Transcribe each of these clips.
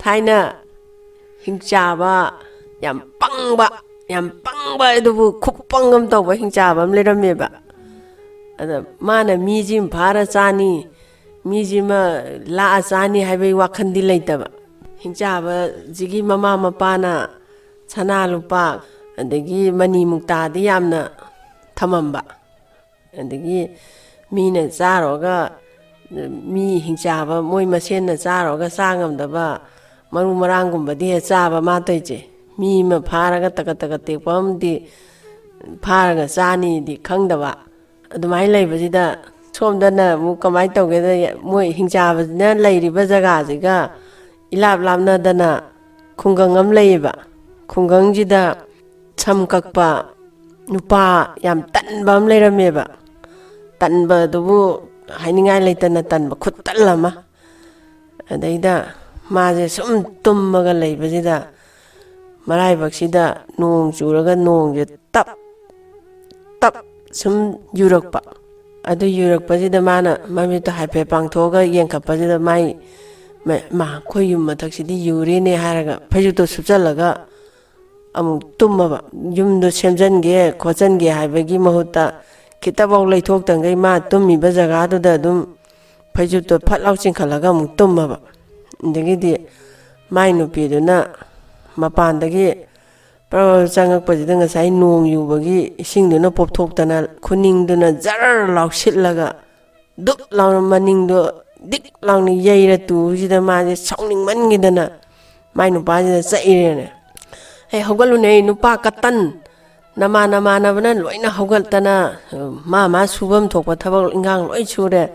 ꯊꯥꯏꯅ ꯍꯤꯡꯆꯥꯕ ꯌꯥꯝ ꯄꯪꯕ ꯑꯗꯨꯕꯨ ꯈꯨꯄꯪ ꯑꯃ ꯇꯧꯕ ꯍꯤꯡꯆꯥꯕ ꯑꯃ ꯂꯩꯔꯝꯃꯦꯕ ꯑꯗ ꯃꯥꯅ ꯃꯤꯁꯤꯃ ꯐꯥꯔ ꯆꯥꯅꯤ ꯃꯤꯁꯤꯃ ꯂꯥꯛꯑ ꯆꯥꯅꯤ ꯍꯥꯏꯕꯒꯤ ꯋꯥꯈꯟꯗꯤ ꯂꯩꯇꯕ ꯍꯤꯡꯆꯥꯕꯁꯤꯒꯤ ꯃꯃꯥ ꯃꯄꯥꯅ ꯁꯅꯥ ꯂꯨꯄꯥ ꯑꯗꯒꯤ ꯃꯅꯤ ꯃꯨꯛꯇꯥꯗꯤ ꯌꯥꯝꯅ ꯊꯝꯃꯝꯕ ꯑꯗꯒꯤ ꯃꯤꯅ ꯆꯥꯔꯣꯒ ꯃꯤ ꯍꯤꯡꯆꯥꯕ ꯃꯣꯏ ꯃꯁꯦꯟꯅ ꯆꯥꯔꯣꯒ ꯆꯥ ꯉꯝꯗꯕ ꯃꯔꯨ ꯃꯔꯥꯡꯒꯨꯝꯕꯗꯤ ꯍꯦꯛ ꯆꯥꯕ ꯃꯥ ꯇꯧꯏꯁꯦ ꯃꯤ ꯑꯃ ꯐꯥꯔꯒ ꯇꯒꯠ ꯇꯦꯛꯄ ꯑꯃꯗꯤ ꯐꯥꯔꯒ ꯆꯥꯅꯤꯗꯤ ꯈꯪꯗꯕ ꯑꯗꯨꯃꯥꯏꯅ ꯂꯩꯕꯁꯤꯗ ꯁꯣꯝꯗꯅ ꯑꯃꯨꯛ ꯀꯃꯥꯏꯅ ꯇꯧꯒꯦꯗ ꯃꯣꯏ ꯍꯤꯡꯆꯥꯕꯁꯤꯅ ꯂꯩꯔꯤꯕ ꯖꯒꯥꯁꯤꯒ 이랍 랍나다나 쿵강엄 레이바 쿵강지다 참각바 누파 얌 딴밤 레라메바 딴바도부 하이닝아이 레이따나 딴바 콧딸라마 아데이다 마제 숨 tum마가 레이바지다 마라이박시다 농 주라가 농제 탑 숨 유럭바 아도 유럭바지다 마나 마미도 하이페 방토가 옌캅바지다 마이 ꯈꯣꯏ ꯌꯨꯝ ꯃꯊꯛꯁꯤꯗꯤ ꯌꯨꯔꯦꯅꯦ ꯍꯥꯏꯔꯒ ꯐꯩꯖꯨꯞꯇꯣ ꯁꯨꯞꯆꯜꯂꯒ ꯑꯃꯨꯛ ꯇꯨꯝꯃꯕ ꯌꯨꯝꯗꯣ ꯁꯦꯝꯖꯟꯒꯦ ꯈꯣꯠꯆꯟꯒꯦ ꯍꯥꯏꯕꯒꯤ ꯃꯍꯨꯠꯇ ꯈꯤꯇꯐꯥꯎ ꯂꯩꯊꯣꯛꯇꯪꯒꯩ ꯃꯥ ꯇꯨꯝꯃꯤꯕ ꯖꯒꯥꯗꯨꯗ ꯑꯗꯨꯝ ꯐꯩꯖꯨꯞꯇꯣ ꯐꯠ ꯂꯥꯎ ꯆꯤꯡꯈꯠꯂꯒ ꯑꯃꯨꯛ ꯇꯨꯝꯃꯕ ꯑꯗꯒꯤꯗꯤ ꯃꯥꯏ ꯅꯨꯄꯤꯗꯨꯅ ꯃꯄꯥꯟꯗꯒꯤ ꯆꯪꯉꯛꯄꯁꯤꯗ ꯉꯁꯥꯏ ꯅꯣꯡ ꯌꯨꯕꯒꯤ ꯏꯁꯤꯡꯗꯨꯅ ꯄꯣꯞꯊꯣꯛꯇꯅ ꯈꯨꯅꯤꯡꯗꯨꯅ ꯖꯔ ꯂꯥꯎꯁꯤꯠꯂꯒ ꯗꯨꯛ ꯂꯥꯎꯅ ꯃꯅꯤꯡꯗꯣ ꯗꯤꯛ ꯂꯥꯎꯅ ꯌꯩꯔ ꯇꯨꯕꯁꯤꯗ ꯃꯥꯁꯦ ꯁꯥꯎꯅꯤꯡꯃꯟꯈꯤꯗꯅ ꯃꯥꯏ ꯅꯨꯄꯥꯁꯤꯗ ꯆꯩꯔꯦꯅꯦ ꯍꯦ ꯍꯧꯒꯠꯂꯨꯅꯦ ꯅꯨꯄꯥ ꯀꯇꯟ ꯅꯃꯥꯟꯅꯕꯅ ꯂꯣꯏꯅ ꯍꯧꯒꯠꯇꯅ ꯃꯥ ꯁꯨꯐꯝ ꯊꯣꯛꯄ ꯊꯕꯛ ꯏꯟꯈꯥꯡ ꯂꯣꯏ ꯁꯨꯔꯦ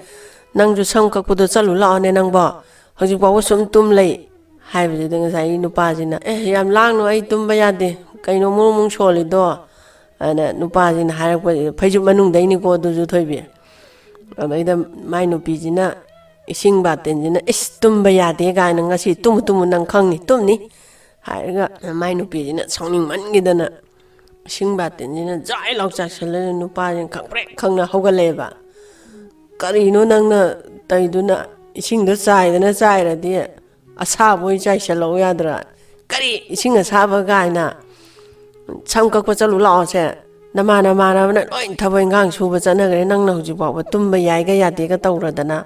ꯅꯪꯁꯨ ꯁꯝ ꯀꯛꯄꯗꯣ ꯆꯠꯂꯨ ꯂꯥꯛꯑꯣꯅꯦ ꯅꯪꯕꯣ ꯍꯧꯖꯤꯛ ꯐꯥꯎꯕ ꯁꯨꯝ ꯇꯨꯝ ꯂꯩ ꯍꯥꯏꯕꯁꯤꯗ ꯉꯁꯥꯏ ꯅꯨꯄꯥꯁꯤꯅ ꯌꯥꯝ ꯂꯥꯡꯅꯨ ꯑꯩ ꯇꯨꯝꯕ ꯌꯥꯗꯦ ꯀꯩꯅꯣ ꯃꯨꯡ ꯁꯣꯜꯂꯤꯗꯣ ꯑꯅ ꯅꯨꯄꯥꯁꯤꯅ ꯍꯥꯏꯔꯛꯄꯁꯤꯗ ꯐꯩꯖꯨꯞ ꯃꯅꯨꯡꯗꯩꯅꯤꯀꯣ ꯑꯗꯨꯁꯨ ꯊꯣꯏꯕꯤ ꯑꯗꯩꯗ ꯃꯥꯏ ꯅꯨꯄꯤꯁꯤꯅ ꯏꯁꯤꯡ ꯕꯥꯇꯤꯟꯁꯤꯅ ꯏꯁ ꯇꯨꯝꯕ ꯌꯥꯗꯦ ꯀꯥꯏꯅ ꯉꯁꯤ ꯇꯨꯝꯃꯨ ꯅꯪ ꯈꯪꯅꯤ ꯇꯨꯝꯅꯤ ꯍꯥꯏꯔꯒ ꯃꯥꯏ ꯅꯨꯄꯤꯁꯤꯅ ꯁꯥꯎꯅꯤꯡꯃꯟꯈꯤꯗꯅ ꯏꯁꯤꯡ ꯕꯥꯇꯤꯟꯁꯤꯅ ꯖꯥꯏ ꯂꯥꯎ ꯆꯥꯛꯁꯜꯂꯒ ꯅꯨꯄꯥꯁꯤꯅ ꯈꯪꯄ꯭ꯔꯦꯛ ꯈꯪꯅ ꯍꯧꯒꯠꯂꯛꯑꯦꯕ ꯀꯔꯤꯅꯣ ꯅꯪꯅ ꯇꯧꯏꯗꯨꯅ ꯏꯁꯤꯡꯗꯣ ꯆꯥꯏꯔꯗꯤ ꯑꯁꯥꯕ ꯑꯣꯏ ꯆꯥꯏꯁꯜꯂꯛꯎ ꯌꯥꯗ꯭ꯔꯥ ꯀꯔꯤ ꯏꯁꯤꯡ ꯑꯁꯥꯕ ꯀꯥꯏꯅ ꯁꯝ ꯀꯛꯄ ꯆꯠꯂꯨ ꯂꯥꯛꯑꯣꯁꯦ ꯅꯃꯥꯟꯅꯕꯅ ꯂꯣꯏ ꯊꯕꯛ ꯏꯟꯈꯥꯡ ꯁꯨꯕ ꯆꯠꯅꯈ꯭ꯔꯦ ꯅꯪꯅ ꯍꯧꯖꯤꯛ ꯐꯥꯎꯕ ꯇꯨꯝꯕ ꯌꯥꯏꯒ ꯌꯥꯗꯦꯒ ꯇꯧꯔꯗꯅ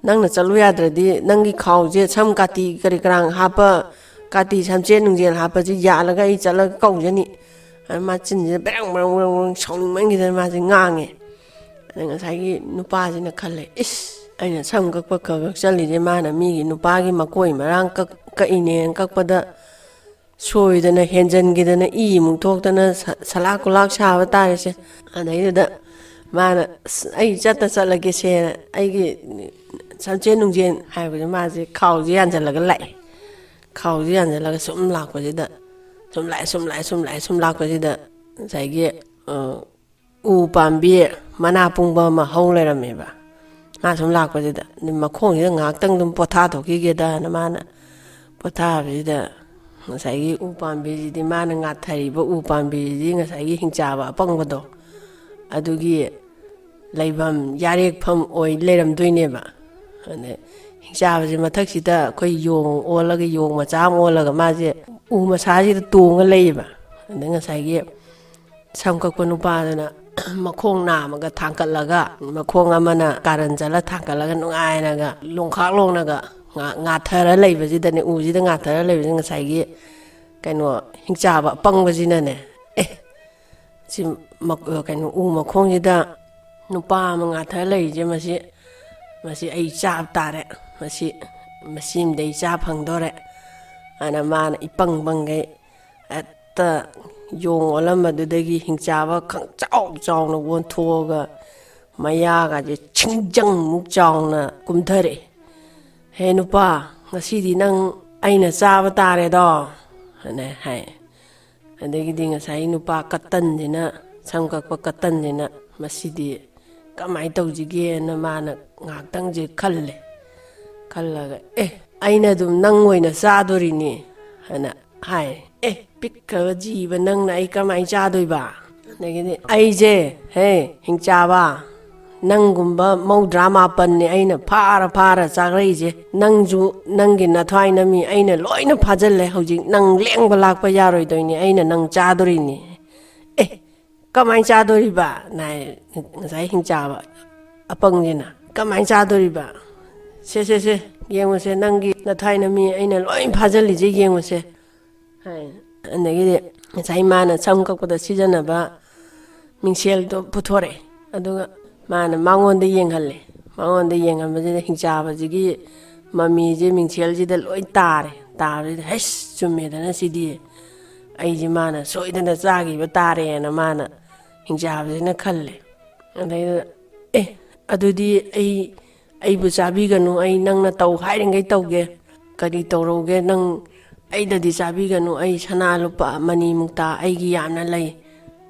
ꯅꯪꯅ ꯆꯠꯂꯨ ꯌꯥꯗ꯭ꯔꯗꯤ ꯅꯪꯒꯤ ꯈꯥꯎꯁꯦ ꯁꯝ ꯀꯥꯇꯤ ꯀꯔꯤ ꯀꯔꯥꯡ ꯍꯥꯞꯄ ꯀꯥꯇꯤ ꯁꯝꯆꯦꯠ ꯅꯨꯡꯖꯦꯜ ꯍꯥꯞꯄꯁꯤ ꯌꯥꯜꯂꯒ ꯑꯩ ꯆꯠꯂꯒ ꯀꯧꯖꯅꯤ ꯃꯥ ꯆꯤꯟꯁꯤꯗ ꯕꯦꯔꯪ ꯁꯥꯎꯅꯤꯡꯃꯟꯈꯤꯗꯅ ꯃꯥꯁꯦ ꯉꯥꯡꯉꯦ ꯑꯗ ꯉꯁꯥꯏꯒꯤ ꯅꯨꯄꯥꯁꯤꯅ ꯈꯜꯂꯦ ꯏꯁ ꯑꯩꯅ ꯁꯝ ꯀꯛꯄ ꯈꯛ ꯆꯠꯂꯤꯁꯦ ꯃꯥꯅ ꯃꯤꯒꯤ ꯅꯨꯄꯥꯒꯤ ꯃꯀꯣꯏ ꯃꯔꯥꯡ ꯀꯛꯏꯅꯦꯅ ꯀꯛꯄꯗ ꯁꯣꯏꯗꯅ ꯍꯦꯟꯖꯟꯈꯤꯗꯅ ꯏꯃꯨꯛ ꯊꯣꯛꯇꯅ ꯁꯂꯥꯛ ꯀꯨꯂꯥꯛ ꯁꯥꯕ ꯇꯥꯔꯤꯁꯦ ꯑꯗꯩꯗꯨꯗ ꯃꯥꯅ ꯑꯩ ꯆꯠꯂꯒꯦꯁꯦ ꯑꯩꯒꯤ ꯁꯝꯆꯦꯠ ꯅꯨꯡꯖꯦꯟ ꯍꯥꯏꯕꯁꯦ ꯃꯥꯁꯦ ꯈꯥꯎꯁꯦ ꯌꯥꯟꯁꯤꯜꯂꯒ ꯂꯥꯛꯑꯦ ꯈꯥꯎꯁꯦ ꯌꯥꯟꯁꯤꯜꯂꯒ ꯁꯨꯝ ꯂꯥꯛꯄꯁꯤꯗ ꯁꯨꯝ ꯂꯥꯛꯄꯁꯤꯗ ꯉꯁꯥꯏꯒꯤ ꯎ ꯄꯥꯝꯕꯤ ꯃꯅꯥ ꯄꯨꯡꯕ ꯑꯃ ꯍꯧ ꯂꯩꯔꯝꯃꯦꯕ ꯃꯥ ꯁꯨꯝ ꯂꯥꯛꯄꯁꯤꯗ ꯃꯈꯣꯡꯁꯤꯗ ꯉꯥꯏꯍꯥꯛꯇꯪ ꯑꯗꯨꯝ ꯄꯣꯊꯥꯊꯣꯛꯈꯤꯒꯦꯗꯅ ꯃꯥꯅ ꯄꯣꯊꯥꯕꯁꯤꯗ ꯉꯁꯥꯏꯒꯤ ꯎ ꯄꯥꯝꯕꯤꯁꯤꯗꯤ ꯃꯥꯅ ꯉꯥꯊꯔꯤꯕ ꯎ ꯄꯥꯝꯕꯤꯁꯤꯗꯤ ꯉꯁꯥꯏꯒꯤ ꯍꯤꯡꯆꯥꯕ ꯑꯄꯪꯕꯗꯣ ꯑꯗꯨꯒꯤ ꯂꯩꯐꯝ ꯌꯥꯔꯦꯛꯐꯝ ꯑꯣꯏ ꯂꯩꯔꯝꯗꯣꯏꯅꯦꯕ ꯑꯗꯩ ꯍꯤꯡꯆꯥꯕꯁꯦ ꯃꯊꯛꯁꯤꯗ ꯑꯩꯈꯣꯏ ꯌꯣꯡ ꯃꯆꯥ ꯑꯃ ꯑꯣꯜꯂꯒ ꯃꯥꯁꯦ ꯎ ꯃꯁꯥꯁꯤꯗ ꯇꯣꯡꯉ ꯂꯩꯌꯦꯕ ꯑꯗ ꯉꯁꯥꯏꯒꯤ ꯁꯝ ꯀꯛꯄ ꯅꯨꯄꯥꯗꯨꯅ ꯃꯈꯣꯡ ꯅꯥꯝꯃꯒ ꯊꯥꯡꯀꯠꯂꯒ ꯃꯈꯣꯡ ꯑꯃꯅ ꯀꯥꯔꯟ ꯆꯠꯂ ꯊꯥꯡꯀꯠꯂꯒ ꯅꯨꯡꯉꯥꯏꯅꯒ ꯂꯣꯡꯈꯥꯛ ꯂꯣꯡꯅꯒ ꯉꯥꯊꯔ ꯂꯩꯕꯁꯤꯗꯅꯦ ꯎꯁꯤꯗ ꯉꯥꯊꯔ ꯂꯩꯕꯁꯤꯗ ꯉꯁꯥꯏꯒꯤ ꯀꯩꯅꯣ ꯍꯤꯡꯆꯥꯕ ꯑꯄꯪꯕꯁꯤꯅꯅꯦ ꯁꯤ ꯀꯩꯅꯣ ꯎ ꯃꯈꯣꯡꯁꯤꯗ ꯅꯨꯄꯥ ꯑꯃ ꯉꯥꯊꯔ ꯂꯩꯔꯤꯁꯦ ꯃꯁꯤ ꯑꯩ ꯆꯥꯕ ꯇꯥꯔꯦ ꯃꯁꯤꯃꯗꯤ ꯑꯩ ꯆꯥ ꯐꯪꯗꯣꯔꯦ ꯑꯅ ꯃꯥꯅ ꯏꯄꯪ ꯄꯪꯒꯩ ꯍꯦꯛꯇ ꯌꯣꯡ ꯑꯣꯜꯂꯝꯕꯗꯨꯗꯒꯤ ꯍꯤꯡꯆꯥꯕ ꯆꯥꯎꯅ ꯑꯣꯟꯊꯣꯛꯑꯒ ꯃꯌꯥꯒꯁꯦ ꯁꯤꯡꯖꯪꯃꯨꯛ ꯆꯥꯎꯅ ꯀꯨꯝꯊꯔꯛꯑꯦ ꯍꯦ ꯅꯨꯄꯥ ꯉꯁꯤꯗꯤ ꯅꯪ ꯑꯩꯅ ꯆꯥꯕ ꯇꯥꯔꯦꯗꯣ ꯑꯅ ꯍꯥꯏ ꯑꯗꯒꯤꯗꯤ ꯉꯁꯥꯏ ꯅꯨꯄꯥ ꯀꯇꯟꯁꯤꯅ ꯁꯝ ꯀꯛꯄ ꯀꯇꯟꯁꯤꯅ ꯃꯁꯤꯗꯤ ꯀꯃꯥꯏꯅ ꯇꯧꯁꯤꯒꯦꯅ ꯃꯥꯅ ꯉꯥꯏꯍꯥꯛꯇꯪꯁꯦ ꯈꯜꯂꯒ ꯑꯩꯅ ꯑꯗꯨꯝ ꯅꯪ ꯑꯣꯏꯅ ꯆꯥꯗꯣꯔꯤꯅꯤ ꯍꯥꯏꯅ ꯍꯥꯏ ꯄꯤꯛꯈ꯭ꯔꯕ ꯖꯤꯕ ꯅꯪꯅ ꯑꯩ ꯀꯃꯥꯏꯅ ꯆꯥꯗꯣꯏꯕ ꯑꯗꯒꯤꯗꯤ ꯑꯩꯁꯦ ꯍꯦ ꯍꯤꯡꯆꯥꯕ ꯅꯪꯒꯨꯝꯕ ꯃꯧꯗ꯭ꯔꯥ ꯃꯥꯄꯟꯅꯦ ꯑꯩꯅ ꯐꯥꯔ ꯆꯥꯛꯔꯛꯏꯁꯦ ꯅꯪꯁꯨ ꯅꯪꯒꯤ ꯅꯊ꯭ꯋꯥꯏ ꯅꯃꯤ ꯑꯩꯅ ꯂꯣꯏꯅ ꯐꯥꯖꯤꯜꯂꯦ ꯍꯧꯖꯤꯛ ꯅꯪ ꯂꯦꯡꯕ ꯂꯥꯛꯄ ꯌꯥꯔꯣꯏꯗꯣꯏꯅꯤ ꯑꯩꯅ ꯅꯪ ꯆꯥꯗꯣꯔꯤꯅꯤ ꯀꯃꯥꯏꯅ ꯆꯥꯗꯣꯔꯤꯕ ꯅꯥꯏ ꯉꯁꯥꯏ ꯍꯤꯡꯆꯥꯕ ꯑꯄꯪꯁꯤꯅ ꯀꯃꯥꯏꯅ ꯆꯥꯗꯣꯔꯤꯕ ꯁꯦ ꯌꯦꯡꯉꯨꯁꯦ ꯅꯪꯒꯤ ꯅꯊ꯭ꯋꯥꯏ ꯅꯃꯤ ꯑꯩꯅ ꯂꯣꯏ ꯐꯥꯖꯤꯜꯂꯤꯁꯦ ꯌꯦꯡꯉꯨꯁꯦ ꯍꯥꯏ ꯑꯗꯒꯤꯗꯤ ꯉꯁꯥꯏ ꯃꯥꯅ ꯁꯝ ꯀꯛꯄꯗ ꯁꯤꯖꯤꯟꯅꯕ ꯃꯤꯡꯁꯦꯜꯗꯣ ꯄꯨꯊꯣꯔꯛꯑꯦ ꯑꯗꯨꯒ ꯃꯥꯅ ꯃꯉꯣꯟꯗ ꯌꯦꯡꯍꯜꯂꯦ ꯃꯉꯣꯟꯗ ꯌꯦꯡꯍꯟꯕꯁꯤꯗ ꯍꯤꯡꯆꯥꯕꯁꯤꯒꯤ ꯃꯃꯤꯁꯦ ꯃꯤꯡꯁꯦꯜꯁꯤꯗ ꯂꯣꯏ ꯇꯥꯕꯁꯤꯗ ꯍꯩꯁ ꯆꯨꯝꯃꯦꯗꯅ ꯁꯤꯗꯤ ꯑꯩꯁꯦ ꯃꯥꯅ ꯁꯣꯏꯗꯅ ꯆꯥꯈꯤꯕ ꯇꯥꯔꯦꯅ ꯃꯥꯅ ꯍꯤꯡꯆꯥꯕꯁꯤꯅ ꯈꯜꯂꯦ ꯑꯗꯩꯗ ꯑꯗꯨꯗꯤ ꯑꯩꯕꯨ ꯆꯥꯕꯤꯒꯅꯨ ꯑꯩ ꯅꯪꯅ ꯇꯧ ꯍꯥꯏꯔꯤꯉꯩ ꯇꯧꯒꯦ ꯀꯔꯤ ꯇꯧꯔꯧꯒꯦ ꯅꯪ ꯑꯩꯗꯗꯤ ꯆꯥꯕꯤꯒꯅꯨ ꯑꯩ ꯁꯅꯥ ꯂꯨꯄꯥ ꯃꯅꯤ ꯃꯨꯛꯇ ꯑꯩꯒꯤ ꯌꯥꯝꯅ ꯂꯩ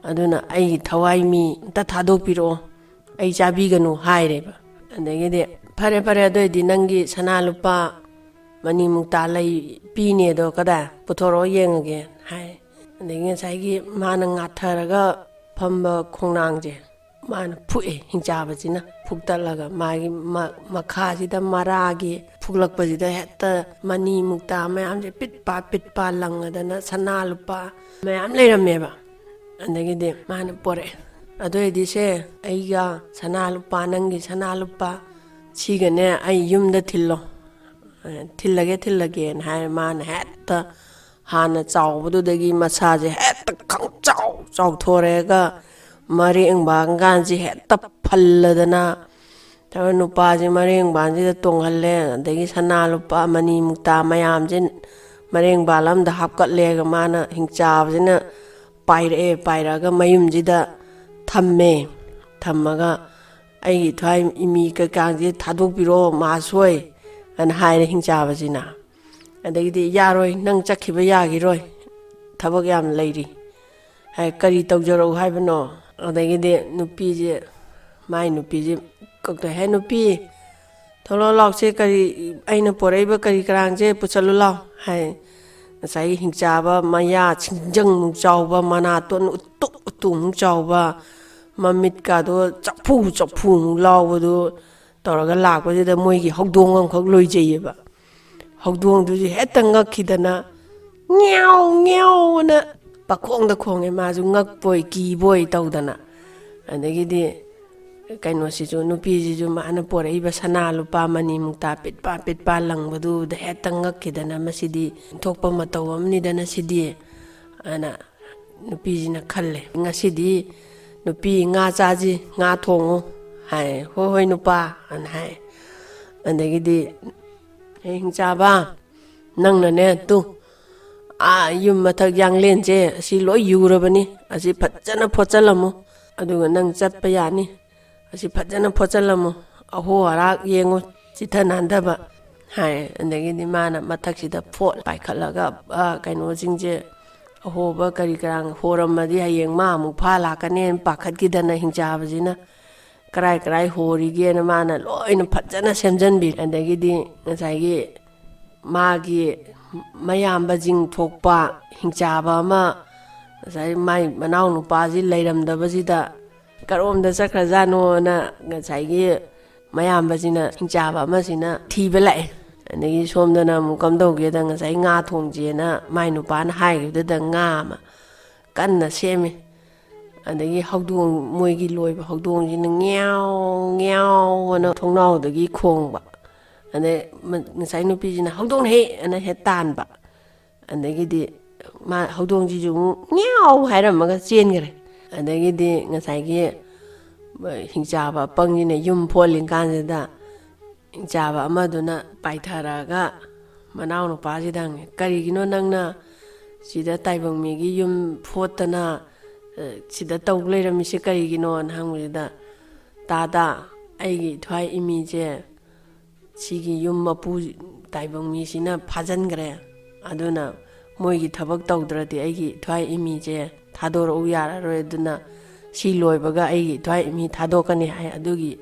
ꯑꯗꯨꯅ ꯑꯩꯒꯤ ꯊꯋꯥꯏ ꯃꯤ ꯑꯝꯇ ꯊꯥꯗꯣꯛꯄꯤꯔꯛꯑꯣ ꯑꯩ ꯆꯥꯕꯤꯒꯅꯨ ꯍꯥꯏꯔꯦꯕ ꯑꯗꯒꯤꯗꯤ ꯐꯔꯦ ꯑꯗꯨꯑꯣꯏꯗꯤ ꯅꯪꯒꯤ ꯁꯅꯥ ꯂꯨꯄꯥ ꯃꯅꯤ ꯃꯨꯛꯇ ꯂꯩ ꯄꯤꯅꯦꯗꯣ ꯀꯗꯥꯏ ꯄꯨꯊꯣꯔꯛꯑꯣ ꯌꯦꯡꯉꯒꯦ ꯍꯥꯏ ꯑꯗꯒꯤ ꯉꯁꯥꯏꯒꯤ ꯃꯥꯅ ꯉꯥꯊꯔꯒ ꯐꯝꯕ ꯈꯣꯡꯅꯥꯡꯁꯦ ꯃꯥꯅ ꯐꯨꯛꯑꯦ ꯍꯤꯡꯆꯥꯕꯁꯤꯅ ꯐꯨꯛꯇꯠꯂꯒ ꯃꯥꯒꯤ ꯃꯈꯥꯁꯤꯗ ꯃꯔꯥꯒꯤ ꯐꯨꯛꯂꯛꯄꯁꯤꯗ ꯍꯦꯛꯇ ꯃꯅꯤ ꯃꯨꯛꯇ ꯃꯌꯥꯝꯁꯦ ꯄꯤꯠꯄ ꯂꯪꯉꯗꯅ ꯁꯅꯥ ꯂꯨꯄꯥ ꯃꯌꯥꯝ ꯂꯩꯔꯝꯃꯦꯕ ꯑꯗꯒꯤꯗꯤ ꯃꯥꯅ ꯄꯣꯔꯛꯑꯦ ꯑꯗꯨꯑꯣꯏꯗꯤ ꯁꯦ ꯑꯩꯒ ꯁꯅꯥ ꯂꯨꯄꯥ ꯅꯪꯒꯤ ꯁꯅꯥ ꯂꯨꯄꯥ ꯁꯤꯒꯅꯦ ꯑꯩ ꯌꯨꯝꯗ ꯊꯤꯜꯂꯒꯦꯅ ꯍꯥꯏꯔꯦ ꯃꯥꯅ ꯍꯦꯛꯇ ꯍꯥꯟꯅ ꯆꯥꯎꯕꯗꯨꯗꯒꯤ ꯃꯁꯥꯁꯦ ꯍꯦꯛꯇ ꯆꯥꯎꯊꯣꯔꯛꯑꯒ ꯃꯔꯦꯡꯕꯥꯟꯒꯥꯟꯁꯦ ꯍꯦꯛꯇ ꯐꯜꯂꯗꯅ ꯊꯕꯛ ꯅꯨꯄꯥꯁꯦ ꯃꯔꯦꯡꯕꯥꯟꯁꯤꯗ ꯇꯣꯡꯍꯜꯂꯦ ꯑꯗꯒꯤ ꯁꯅꯥ ꯂꯨꯄꯥ ꯃꯅꯤ ꯃꯨꯛꯇ ꯃꯌꯥꯝꯁꯦ ꯃꯔꯦꯡꯕꯥꯟ ꯑꯃꯗ ꯍꯥꯞꯀꯠꯂꯦꯒ ꯃꯥꯅ ꯍꯤꯡꯆꯥꯕꯁꯤꯅ ꯄꯥꯏꯔꯛꯑꯒ ꯃꯌꯨꯝꯁꯤꯗ ꯊꯝꯃꯒ ꯑꯩꯒꯤ ꯊ꯭ꯋꯥꯏ ꯏꯃꯤ ꯀꯩꯀꯥꯁꯦ ꯊꯥꯗꯣꯛꯄꯤꯔꯣ ꯃꯥꯁꯣꯏ ꯑꯅ ꯍꯥꯏꯔꯦ ꯍꯤꯡꯆꯥꯕꯁꯤꯅ ꯑꯗꯒꯤꯗꯤ ꯌꯥꯔꯣꯏ ꯅꯪ ꯆꯠꯈꯤꯕ ꯌꯥꯈꯤꯔꯣꯏ ꯊꯕꯛ ꯌꯥꯝ ꯂꯩꯔꯤ ꯀꯔꯤ ꯇꯧꯖꯔꯛꯎ ꯍꯥꯏꯕꯅꯣ ꯑꯗꯒꯤꯗꯤ ꯃꯥꯏ ꯅꯨꯄꯤꯁꯦ ꯍꯦ ꯅꯨꯄꯤ ꯊꯣꯛꯂꯛꯑꯣ ꯂꯥꯎꯁꯦ ꯀꯔꯤ ꯑꯩꯅ ꯄꯣꯔꯛꯏꯕ ꯀꯔꯤ ꯀꯔꯥꯡꯁꯦ ꯄꯨꯁꯜꯂꯨ ꯂꯥꯎ ꯍꯥꯏ ꯉꯁꯥꯏꯒꯤ ꯍꯤꯡꯆꯥꯕ ꯃꯌꯥ ꯁꯤꯡꯖꯪꯃꯨꯛ ꯆꯥꯎꯕ ꯃꯅꯥꯇꯣꯟ ꯎꯇꯨꯃꯨꯛ ꯆꯥꯎꯕ ꯃꯃꯤꯠꯀꯥꯗꯣ ꯆꯐꯨꯃꯨꯛ ꯂꯥꯎꯕꯗꯣ ꯇꯧꯔꯒ ꯂꯥꯛꯄꯁꯤꯗ ꯃꯣꯏꯒꯤ ꯍꯧꯗꯣꯡ ꯑꯃꯈꯛ ꯂꯣꯏꯖꯩꯌꯦꯕ ꯍꯧꯗꯣꯡꯗꯨꯁꯨ ꯍꯦꯛꯇ ꯉꯛꯈꯤꯗꯅ ꯉꯦꯎ ꯑꯅ ꯄꯈꯣꯡꯗ ꯈꯣꯡꯉꯦ ꯃꯥꯁꯨ ꯉꯛꯄꯣꯏ ꯀꯤꯕꯣꯏ ꯇꯧꯗꯅ ꯑꯗꯒꯤꯗꯤ ꯀꯩꯅꯣꯁꯤꯁꯨ ꯅꯨꯄꯤꯁꯤꯁꯨ ꯃꯥꯅ ꯄꯣꯔꯛꯏꯕ ꯁꯅꯥ ꯂꯨꯄꯥ ꯃꯅꯤ ꯃꯨꯛꯇ ꯄꯤꯠꯄ ꯂꯪꯕꯗꯨꯗ ꯍꯦꯛꯇ ꯉꯛꯈꯤꯗꯅ ꯃꯁꯤꯗꯤ ꯊꯣꯛꯄ ꯃꯇꯧ ꯑꯃꯅꯤꯗꯅ ꯁꯤꯗꯤ ꯑꯅ ꯅꯨꯄꯤꯁꯤꯅ ꯈꯜꯂꯦ ꯉꯁꯤꯗꯤ ꯅꯨꯄꯤ ꯉꯥ ꯆꯥꯁꯤ ꯉꯥ ꯊꯣꯡꯉꯨ ꯍꯥꯏ ꯍꯣꯏ ꯅꯨꯄꯥ ꯑꯅ ꯍꯥꯏ ꯑꯗꯒꯤꯗꯤ ꯍꯤꯡꯆꯥꯕ ꯅꯪꯅꯅꯦ ꯌꯨꯝ ꯃꯊꯛ ꯌꯥꯡꯂꯦꯟꯁꯦ ꯑꯁꯤ ꯂꯣꯏ ꯌꯨꯔꯕꯅꯤ ꯑꯁꯤ ꯐꯖꯅ ꯐꯣꯠꯆꯜꯂꯝꯃꯨ ꯑꯗꯨꯒ ꯅꯪ ꯆꯠꯄ ꯌꯥꯅꯤ ꯑꯁꯤ ꯐꯖꯅ ꯐꯣꯠꯆꯜꯂꯝꯃꯨ ꯑꯍꯣ ꯑꯔꯥꯛ ꯌꯦꯡꯉꯨ ꯆꯤꯊ ꯅꯥꯟꯊꯕ ꯍꯥꯏ ꯑꯗꯒꯤꯗꯤ ꯃꯥꯅ ꯃꯊꯛꯁꯤꯗ ꯄꯥꯏꯈꯠꯂꯒ ꯀꯩꯅꯣꯁꯤꯡꯁꯦ ꯑꯍꯣꯕ ꯀꯔꯤ ꯀꯔꯥꯡ ꯍꯣꯔꯝꯃꯗꯤ ꯍꯌꯦꯡ ꯃꯥ ꯑꯃꯨꯛ ꯐꯥ ꯂꯥꯛꯀꯅꯦꯅ ꯄꯥꯈꯠꯈꯤꯗꯅ ꯍꯤꯡꯆꯥꯕꯁꯤꯅ ꯀꯔꯥꯏ ꯍꯣꯔꯤꯒꯦꯅ ꯃꯥꯅ ꯂꯣꯏꯅ ꯐꯖꯅ ꯁꯦꯝꯖꯤꯟꯕꯤꯔꯦ ꯑꯗꯒꯤꯗꯤ ꯉꯁꯥꯏꯒꯤ ꯃꯥꯒꯤ ꯃꯌꯥꯝꯕꯁꯤꯡ ꯊꯣꯛꯄ ꯍꯤꯡꯆꯥꯕ ꯑꯃ ꯉꯁꯥꯏ ꯃꯥꯏ ꯃꯅꯥꯎ ꯅꯨꯄꯥꯁꯤ ꯂꯩꯔꯝꯗꯕꯁꯤꯗ ꯀꯔꯣꯝꯗ ꯆꯠꯈ꯭ꯔꯖꯥꯠꯅꯣꯅ ꯉꯁꯥꯏꯒꯤ ꯃꯌꯥꯝꯕꯁꯤꯅ ꯍꯤꯡꯆꯥꯕ ꯑꯃꯁꯤꯅ ꯊꯤꯕ ꯂꯥꯛꯑꯦ ꯑꯗꯒꯤ ꯁꯣꯝꯗꯅ ꯑꯃꯨꯛ ꯀꯝꯗꯧꯒꯦꯗ ꯉꯁꯥꯏ ꯉꯥ ꯊꯣꯡꯁꯦꯅ ꯃꯥꯏ ꯅꯨꯄꯥꯅ ꯍꯥꯏꯈꯤꯕꯗꯨꯗ ꯉꯥ ꯑꯃ ꯀꯟꯅ ꯁꯦꯝꯃꯤ ꯑꯗꯒꯤ ꯍꯧꯗꯣꯡ ꯃꯣꯏꯒꯤ ꯂꯣꯏꯕ ꯍꯧꯗꯣꯡꯁꯤꯅ ꯉꯦꯎ ꯑꯅ ꯊꯣꯡꯅꯥꯎꯗꯒꯤ ꯈꯣꯡꯕ ꯑꯗꯩ ꯉꯁꯥꯏ ꯅꯨꯄꯤꯁꯤꯅ ꯍꯧꯗꯣꯡ ꯑꯅ ꯍꯦꯛ ꯇꯥꯟꯕ ꯑꯗꯒꯤꯗꯤ ꯍꯧꯗꯣꯡꯁꯤꯁꯨ ꯑꯃꯨꯛ ꯉꯦꯎ ꯍꯥꯏꯔꯝꯃꯒ ꯆꯦꯟꯈꯔꯦ ꯑꯗꯒꯤꯗꯤ ꯉꯁꯥꯏꯒꯤ ꯍꯤꯡꯆꯥꯕ ꯑꯄꯪꯁꯤꯅ ꯌꯨꯝ ꯐꯣꯠꯂꯤꯀꯥꯟꯁꯤꯗ ꯍꯤꯡꯆꯥꯕ ꯑꯃꯗꯨꯅ ꯄꯥꯏꯊꯔꯛꯑꯒ ꯃꯅꯥꯎ ꯅꯨꯄꯥꯁꯤꯗ ꯍꯪꯉꯦ ꯀꯔꯤꯒꯤꯅꯣ ꯅꯪꯅ ꯁꯤꯗ ꯇꯥꯏꯕꯪ ꯃꯤꯒꯤ ꯌꯨꯝ ꯐꯣꯠꯇꯅ ꯁꯤꯗ ꯇꯧ ꯂꯩꯔꯝꯃꯤꯁꯦ ꯀꯔꯤꯒꯤꯅꯣꯅ ꯍꯪꯕꯁꯤꯗ ꯇꯥꯗ ꯑꯩꯒꯤ ꯏꯊ꯭ꯋꯥꯏ ꯏꯃꯤꯁꯦ ꯁꯤꯒꯤ ꯌꯨꯝ ꯃꯄꯨ ꯇꯥꯏꯕꯪ ꯃꯤꯁꯤꯅ ꯐꯥꯖꯤꯟꯈ꯭ꯔꯦ ꯑꯗꯨꯅ ꯃꯣꯏꯒꯤ ꯊꯕꯛ ꯇꯧꯗ꯭ꯔꯗꯤ ꯑꯩꯒꯤ ꯏꯊ꯭ꯋꯥꯏ ꯏꯃꯤꯁꯦ ꯊꯥꯗꯣꯔꯛꯎ ꯌꯥꯔꯔꯣꯏ ꯑꯗꯨꯅ ꯁꯤ ꯂꯣꯏꯕꯒ ꯑꯩꯒꯤ ꯏꯊ꯭ꯋꯥꯏ ꯏꯃꯤ ꯊꯥꯗꯣꯛꯀꯅꯤ ꯍꯥꯏ ꯑꯗꯨꯒꯤ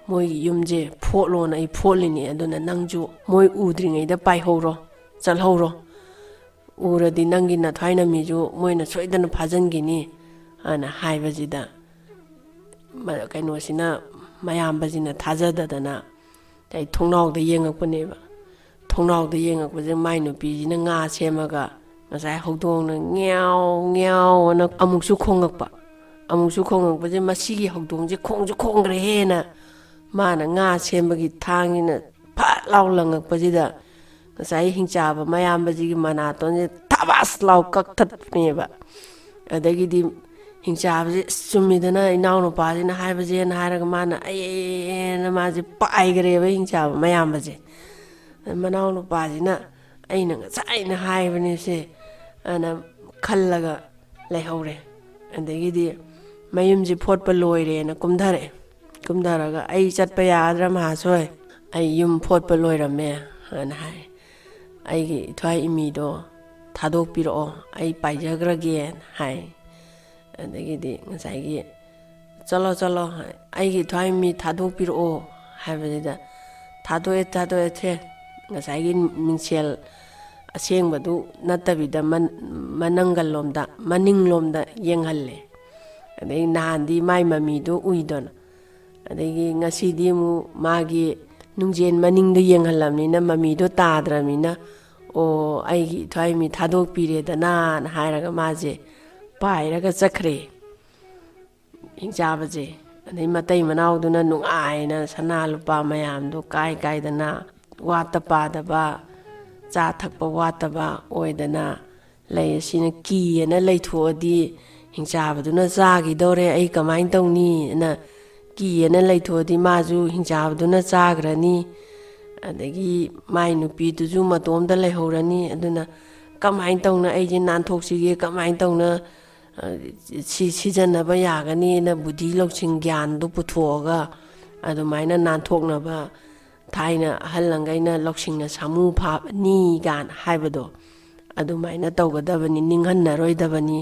ꯃꯣꯏꯒꯤ ꯌꯨꯝꯁꯦ ꯐꯣꯠꯂꯣꯅ ꯑꯩ ꯐꯣꯠꯂꯤꯅꯤ ꯑꯗꯨꯅ ꯅꯪꯁꯨ ꯃꯣꯏ ꯎꯗ꯭ꯔꯤꯉꯩꯗ ꯄꯥꯏꯍꯧꯔꯣ ꯆꯠꯍꯧꯔꯣ ꯎꯔꯗꯤ ꯅꯪꯒꯤ ꯅꯊ꯭ꯋꯥꯏ ꯅꯃꯤꯁꯨ ꯃꯣꯏꯅ ꯁꯣꯏꯗꯅ ꯐꯥꯖꯤꯟꯈꯤꯅꯤ ꯑꯅ ꯍꯥꯏꯕꯁꯤꯗ ꯀꯩꯅꯣꯁꯤꯅ ꯃꯌꯥꯝꯕꯁꯤꯅ ꯊꯥꯖꯗꯗꯅ ꯑꯩ ꯊꯣꯡꯅꯥꯎꯗ ꯌꯦꯡꯉꯛꯄꯅꯦꯕ ꯊꯣꯡꯅꯥꯎꯗ ꯌꯦꯡꯉꯛꯄꯁꯦ ꯃꯥꯏ ꯅꯨꯄꯤꯁꯤꯅ ꯉꯥ ꯁꯦꯝꯃꯒ ꯉꯁꯥꯏ ꯍꯧꯗꯣꯡꯅ ꯉ꯭ꯌꯥꯎ ꯉ꯭ꯌꯥꯎ ꯑꯅ ꯑꯃꯨꯛꯁꯨ ꯈꯣꯡꯉꯛꯄꯁꯦ ꯃꯁꯤꯒꯤ ꯍꯧꯗꯣꯡꯁꯦ ꯈꯣꯡꯁꯨ ꯈꯣꯡꯈ꯭ꯔꯦꯍꯦꯅ ꯃꯥꯅ ꯉꯥ ꯁꯦꯝꯕꯒꯤ ꯊꯥꯡꯁꯤꯅ ꯐꯠ ꯂꯥꯎ ꯂꯪꯉꯛꯄꯁꯤꯗ ꯉꯁꯥꯏ ꯍꯤꯡꯆꯥꯕ ꯃꯌꯥꯝꯕꯁꯤꯒꯤ ꯃꯅꯥꯇꯣꯟꯁꯦ ꯊꯕꯥꯁ ꯂꯥꯎ ꯀꯛꯊꯠꯄꯅꯦꯕ ꯑꯗꯒꯤꯗꯤ ꯍꯤꯡꯆꯥꯕꯁꯦ ꯆꯨꯝꯃꯤꯗꯅ ꯏꯅꯥꯎꯅꯨꯄꯥꯁꯤꯅ ꯍꯥꯏꯕꯁꯦꯅ ꯍꯥꯏꯔꯒ ꯃꯥꯅ ꯑꯩꯅ ꯃꯥꯁꯦ ꯄꯥꯏꯈ꯭ꯔꯦꯕ ꯍꯤꯡꯆꯥꯕ ꯃꯌꯥꯝꯕꯁꯦ ꯃꯅꯥꯎ ꯅꯨꯄꯥꯁꯤꯅ ꯑꯩꯅ ꯉꯁꯥꯏꯅ ꯍꯥꯏꯕꯅꯦꯁꯦ ꯑꯅ ꯈꯜꯂꯒ ꯂꯩꯍꯧꯔꯦ ꯑꯗꯒꯤꯗꯤ ꯃꯌꯨꯝꯁꯤ ꯐꯣꯠꯄ ꯂꯣꯏꯔꯦꯅ ꯀꯨꯝꯊꯔꯒ ꯑꯩ ꯆꯠꯄ ꯌꯥꯒꯗ꯭ꯔꯥ ꯃꯍꯥꯁꯣꯏ ꯑꯩ ꯌꯨꯝ ꯐꯣꯠꯄ ꯂꯣꯏꯔꯝꯃꯦ ꯑꯅ ꯍꯥꯏ ꯑꯩꯒꯤ ꯏꯊ꯭ꯋꯥꯏ ꯏꯃꯤꯗꯣ ꯊꯥꯗꯣꯛꯄꯤꯔꯛꯑꯣ ꯑꯩ ꯄꯥꯏꯖꯈ꯭ꯔꯒꯦꯅ ꯍꯥꯏ ꯑꯗꯒꯤꯗꯤ ꯉꯁꯥꯏꯒꯤ ꯆꯠꯂꯣ ꯑꯩꯒꯤ ꯏꯊ꯭ꯋꯥꯏ ꯏꯃꯤ ꯊꯥꯗꯣꯛꯄꯤꯔꯛꯑꯣ ꯍꯥꯏꯕꯁꯤꯗ ꯊꯥꯗꯣꯛꯑꯦ ꯉꯁꯥꯏꯒꯤ ꯃꯤꯡꯁꯦꯜ ꯑꯁꯦꯡꯕꯗꯨ ꯅꯠꯇꯕꯤꯗ ꯃꯅꯤꯡꯂꯣꯝꯗ ꯌꯦꯡꯍꯜꯂꯦ ꯑꯗꯩ ꯅꯍꯥꯟꯗꯤ ꯃꯥꯏ ꯃꯃꯤꯗꯣ ꯎꯏꯗꯅ ꯑꯗꯒꯤ ꯉꯁꯤꯗꯤ ꯑꯃꯨꯛ ꯃꯥꯒꯤ ꯅꯨꯡꯖꯦꯟ ꯃꯅꯤꯡꯗꯣ ꯌꯦꯡꯍꯜꯂꯕꯅꯤꯅ ꯃꯃꯤꯗꯣ ꯇꯥꯗ꯭ꯔꯕꯅꯤ나 ꯑꯩꯒꯤ ꯏꯊ꯭ꯋꯥꯏ ꯃꯤ ꯊꯥꯗꯣꯛꯄꯤꯔꯦꯗꯅ ꯍꯥꯏꯔꯒ ꯃꯥꯁꯦ ꯄꯥꯏꯔꯒ ꯆꯠꯈ꯭ꯔꯦ ꯍꯤꯡꯆꯥꯕꯁꯦ ꯑꯗꯩ ꯃꯇꯩ ꯃꯅꯥꯎꯗꯨꯅ ꯅꯨꯡꯉꯥꯏꯅ ꯁꯅꯥ ꯂꯨꯄꯥ ꯃꯌꯥꯝꯗꯣ ꯀꯥꯏꯗꯅ ꯋꯥꯠꯇ ꯄꯥꯗꯕ ꯆꯥ ꯊꯛꯄ ꯋꯥꯠꯇꯕ ꯑꯣꯏꯗꯅ ꯂꯩ ꯑꯁꯤꯅ ꯀꯤꯌꯦꯅ ꯂꯩꯊꯣꯛꯑꯗꯤ ꯍꯤꯡꯆꯥꯕꯗꯨꯅ ꯆꯥꯈꯤꯗꯧꯔꯦ ꯑꯩ ꯀꯃꯥꯏꯅ ꯇꯧꯅꯤꯅ ꯀꯤꯌꯦꯅ ꯂꯩꯊꯣꯛꯑꯗꯤ ꯃꯥꯁꯨ ꯍꯤꯡꯆꯥꯕꯗꯨꯅ ꯆꯥꯈ꯭ꯔꯅꯤ ꯑꯗꯒꯤ ꯃꯥꯏ ꯅꯨꯄꯤꯗꯨꯁꯨ ꯃꯇꯣꯝꯗ ꯂꯩꯍꯧꯔꯅꯤ ꯑꯗꯨꯅ ꯀꯃꯥꯏꯅ ꯇꯧꯅ ꯑꯩꯁꯦ ꯅꯥꯟꯊꯣꯛꯁꯤꯒꯦ ꯀꯃꯥꯏꯅ ꯇꯧꯅ ꯁꯤꯖꯟꯅꯕ ꯌꯥꯒꯅꯤꯅ ꯕꯨꯙꯤ ꯂꯧꯁꯤꯡ ꯒ꯭ꯌꯥꯟꯗꯣ ꯄꯨꯊꯣꯛꯑꯒ ꯑꯗꯨꯃꯥꯏꯅ ꯅꯥꯟꯊꯣꯛꯅꯕ ꯊꯥꯏꯅ ꯑꯍꯜꯂꯪꯒꯩꯅ ꯂꯧꯁꯤꯡꯅ ꯁꯥꯃꯨ ꯐꯥꯕꯅꯤ ꯒꯥꯅ ꯍꯥꯏꯕꯗꯣ ꯑꯗꯨꯃꯥꯏꯅ ꯇꯧꯒꯗꯕꯅꯤ ꯅꯤꯡꯍꯟꯅꯔꯣꯏꯗꯕꯅꯤ